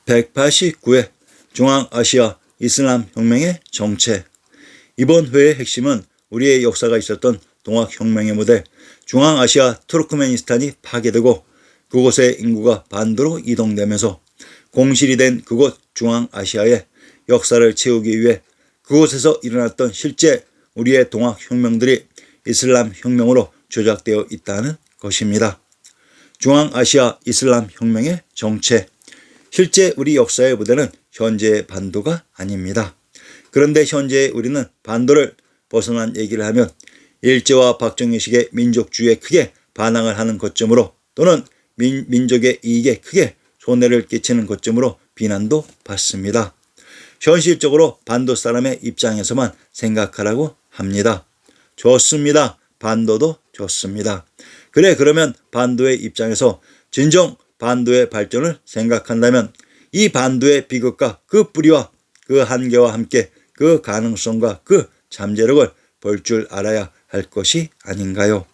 189회 중앙아시아 이슬람 혁명의 정체. 이번 회의 핵심은 우리의 역사가 있었던 동학혁명의 모델 중앙아시아 투르크메니스탄이 파괴되고 그곳의 인구가 반도로 이동되면서 공실이 된 그곳 중앙아시아의 역사를 채우기 위해 그곳에서 일어났던 실제 우리의 동학혁명들이 이슬람 혁명으로 조작되어 있다는 것입니다. 중앙아시아 이슬람 혁명의 정체. 실제 우리 역사의 무대는 현재의 반도가 아닙니다. 그런데 현재의 우리는 반도를 벗어난 얘기를 하면 일제와 박정희식의 민족주의에 크게 반항을 하는 것점으로 또는 민족의 이익에 크게 손해를 끼치는 것점으로 비난도 받습니다. 현실적으로 반도 사람의 입장에서만 생각하라고 합니다. 좋습니다. 반도도 좋습니다. 그러면 반도의 입장에서 진정 반도의 발전을 생각한다면 이 반도의 비극과 그 뿌리와 그 한계와 함께 그 가능성과 그 잠재력을 볼 줄 알아야 할 것이 아닌가요?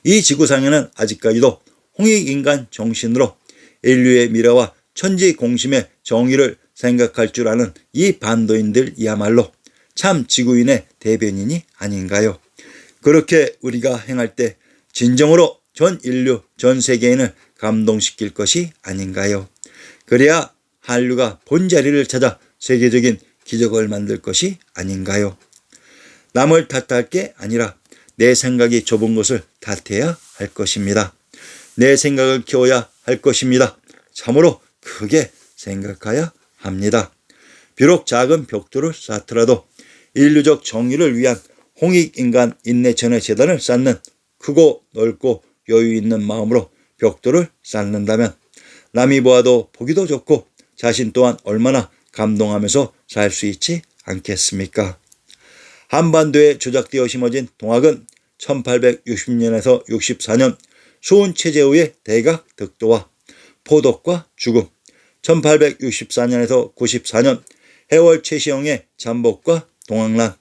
이 지구상에는 아직까지도 홍익인간 정신으로 인류의 미래와 천지공심의 정의를 생각할 줄 아는 이 반도인들이야말로 참 지구인의 대변인이 아닌가요? 그렇게 우리가 행할 때 진정으로 전 인류, 전 세계인을 감동시킬 것이 아닌가요? 그래야 한류가 본자리를 찾아 세계적인 기적을 만들 것이 아닌가요? 남을 탓할 게 아니라 내 생각이 좁은 것을 탓해야 할 것입니다. 내 생각을 키워야 할 것입니다. 참으로 크게 생각해야 합니다. 비록 작은 벽돌을 쌓더라도 인류적 정의를 위한 홍익인간 인내천의 재단을 쌓는 크고 넓고 여유 있는 마음으로 벽돌을 쌓는다면 남이 보아도 보기도 좋고 자신 또한 얼마나 감동하면서 살 수 있지 않겠습니까? 한반도에 조작되어 심어진 동학은 1860년에서 64년 수훈 최재우의 대각 득도와 포독과 죽음, 1864년에서 94년 해월 최시영의 잠복과 동학난,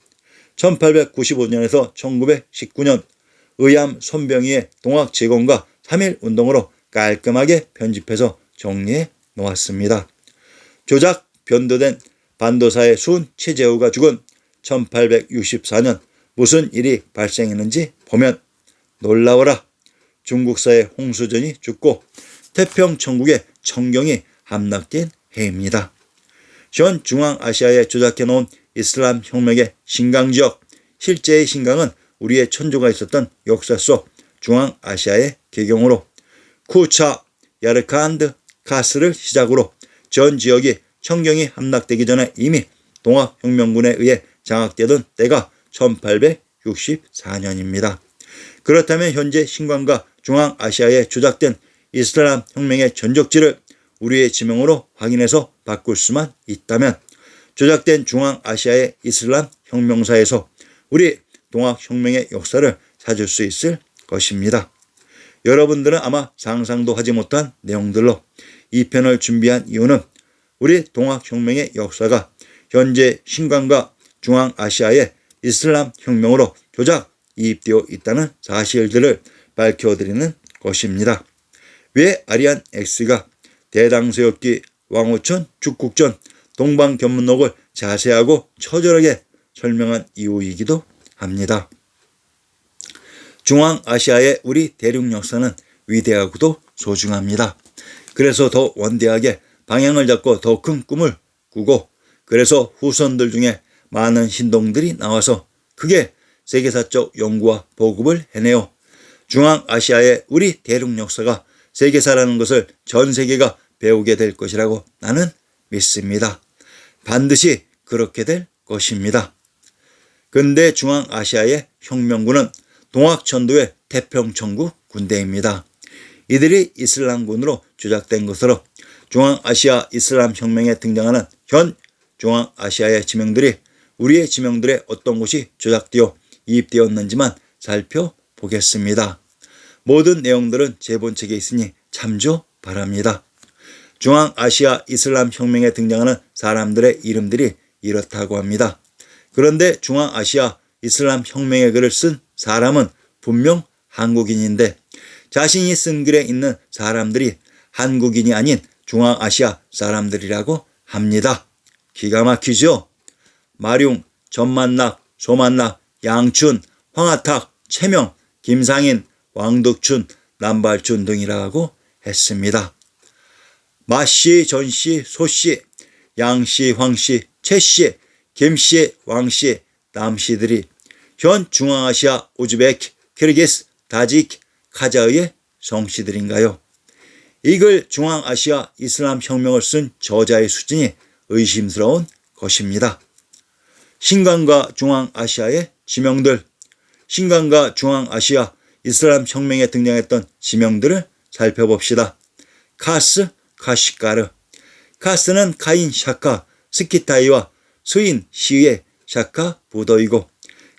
1895년에서 1919년 의암 손병희의 동학 재건과 3.1운동으로 깔끔하게 편집해서 정리해 놓았습니다. 조작 변도된 반도사의 수훈 최재우가 죽은 1864년 무슨 일이 발생했는지 보면 놀라워라. 중국사의 홍수전이 죽고 태평천국의 청경이 함락된 해입니다. 전 중앙아시아에 조작해 놓은 이슬람 혁명의 신강지역, 실제의 신강은 우리의 천조가 있었던 역사 속 중앙아시아의 개경으로 쿠차, 야르칸드, 카스를 시작으로 전 지역이 청경이 함락되기 전에 이미 동학혁명군에 의해 장악되던 때가 1864년입니다. 그렇다면 현재 신강과 중앙아시아에 조작된 이슬람 혁명의 전적지를 우리의 지명으로 확인해서 바꿀 수만 있다면 조작된 중앙아시아의 이슬람 혁명사에서 우리 동학혁명의 역사를 찾을 수 있을 것입니다. 여러분들은 아마 상상도 하지 못한 내용들로 이 편을 준비한 이유는 우리 동학혁명의 역사가 현재 신강과 중앙아시아의 이슬람 혁명으로 조작 이입되어 있다는 사실들을 밝혀드리는 것입니다. 왜 아리안 X가 대당새없기, 왕호천, 죽국전, 동방견문록을 자세하고 처절하게 설명한 이유이기도 합니다. 중앙아시아의 우리 대륙 역사는 위대하고도 소중합니다. 그래서 더 원대하게 방향을 잡고 더 큰 꿈을 꾸고 그래서 후손들 중에 많은 신동들이 나와서 크게 세계사적 연구와 보급을 해내어 중앙아시아의 우리 대륙 역사가 세계사라는 것을 전 세계가 배우게 될 것이라고 나는 믿습니다. 반드시 그렇게 될 것입니다. 근대 중앙아시아의 혁명군은 동학천도의 태평천국 군대입니다. 이들이 이슬람군으로 조작된 것으로 중앙아시아 이슬람 혁명에 등장하는 현 중앙아시아의 지명들이 우리의 지명들의 어떤 곳이 조작되어 이입되었는지만 살펴보겠습니다. 모든 내용들은 제 본책에 있으니 참조 바랍니다. 중앙아시아 이슬람 혁명에 등장하는 사람들의 이름들이 이렇다고 합니다. 그런데 중앙아시아 이슬람 혁명의 글을 쓴 사람은 분명 한국인인데 자신이 쓴 글에 있는 사람들이 한국인이 아닌 중앙아시아 사람들이라고 합니다. 기가 막히죠? 마룡, 전만락, 소만락, 양춘, 황하탁, 최명, 김상인, 왕덕춘, 남발춘 등이라고 했습니다. 마씨, 전씨, 소씨, 양씨, 황씨, 최씨, 김씨, 왕씨, 남씨들이 현 중앙아시아 우즈베키, 키르기스, 타지크, 카자흐의 성씨들인가요? 이글 중앙아시아 이슬람 혁명을 쓴 저자의 수준이 의심스러운 것입니다. 신간과 중앙아시아의 지명들, 신간과 중앙아시아 이슬람 혁명에 등장했던 지명들을 살펴봅시다. 카스, 카시까르. 카스는 카인 샤카, 스키타이와 스인 시의 샤카 부더이고,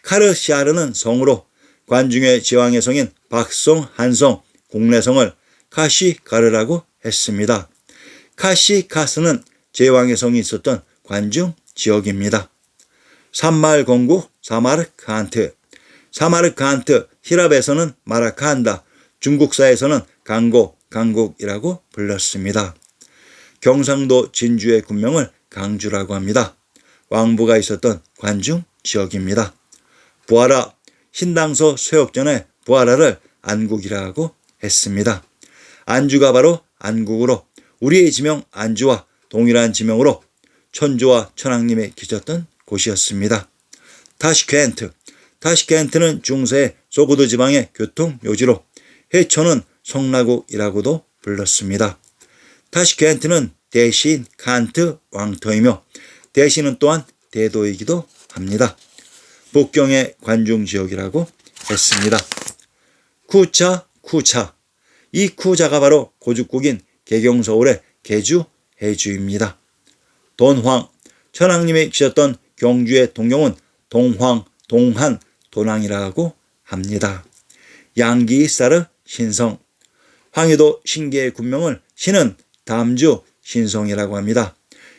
카르시아르는 성으로 관중의 제왕의 성인 박성, 한성, 공래성을 카시가르라고 했습니다. 카시카스는 제왕의 성이 있었던 관중 지역입니다. 산말건국 사마르칸트. 사마르칸트, 히랍에서는 마라칸다, 중국사에서는 강고, 강국이라고 불렀습니다. 경상도 진주의 군명을 강주라고 합니다. 왕부가 있었던 관중 지역입니다. 부하라, 신당서 쇠옥전의 부하라를 안국이라고 했습니다. 안주가 바로 안국으로 우리의 지명 안주와 동일한 지명으로 천조와 천왕님이 계셨던 곳이었습니다. 타시켄트. 타시켄트는 중세 소구드 지방의 교통요지로 해초는 성나국이라고도 불렀습니다. 타시켄트는 대신 칸트 왕터이며 대신은 또한 대도이기도 합니다. 북경의 관중지역이라고 했습니다. 쿠차, 쿠차. 이 쿠자가 바로 고죽국인 개경서울의 개주, 해주입니다. 돈황, 천왕님이 계셨던 경주의 동경은 동황, 동한, 돈왕이라고 합니다. 양기사르, 신성. 황해도 신계의 군명을 신은 담주, 신성이라고 합니다.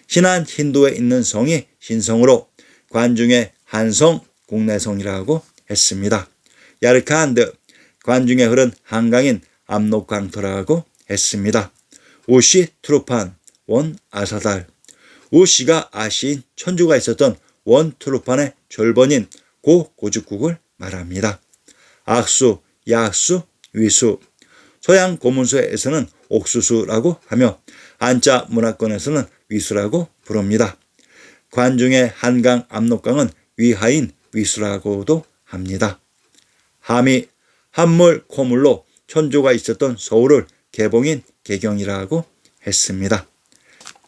신한 힌두에 있는 성이 신성으로 관중의 한성, 공내성이라고 했습니다. 야르칸드, 관중에 흐른 한강인 압록강터라고 했습니다. 우시 트루판, 원 아사달. 우시가 아시인 천주가 있었던 원 트루판의 절번인 고고죽국을 말합니다. 악수, 약수, 위수. 서양 고문서에서는 옥수수라고 하며 안자 문화권에서는 위수라고 부릅니다. 관중의 한강 압록강은 위하인 위수라고도 합니다. 함이, 한물, 코물로 천조가 있었던 서울을 개봉인 개경이라고 했습니다.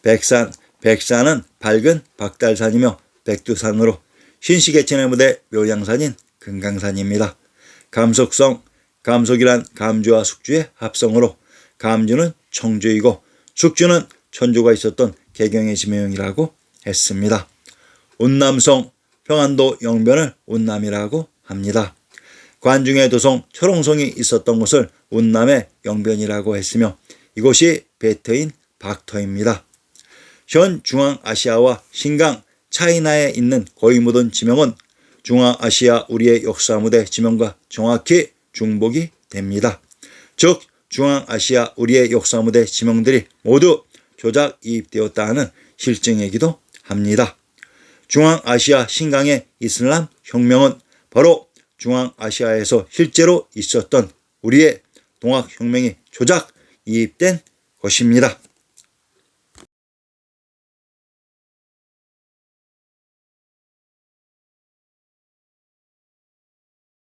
백산, 백산은 밝은 박달산이며 백두산으로 신시계천의 무대 묘양산인 금강산입니다. 감속성, 감속이란 감주와 숙주의 합성으로 감주는 청주이고 숙주는 천주가 있었던 개경의 지명이라고 했습니다. 운남성, 평안도 영변을 운남이라고 합니다. 관중의 도성 철옹성이 있었던 곳을 운남의 영변이라고 했으며 이곳이 베트인 박터입니다. 현 중앙아시아와 신강, 차이나에 있는 거의 모든 지명은 중앙아시아 우리의 역사 무대 지명과 정확히 중복이 됩니다. 즉 중앙아시아 우리의 역사 무대 지명들이 모두 조작 이입되었다 하는 실증이기도 합니다. 중앙아시아 신강의 이슬람 혁명은 바로 중앙아시아에서 실제로 있었던 우리의 동학혁명이 조작 이입된 것입니다.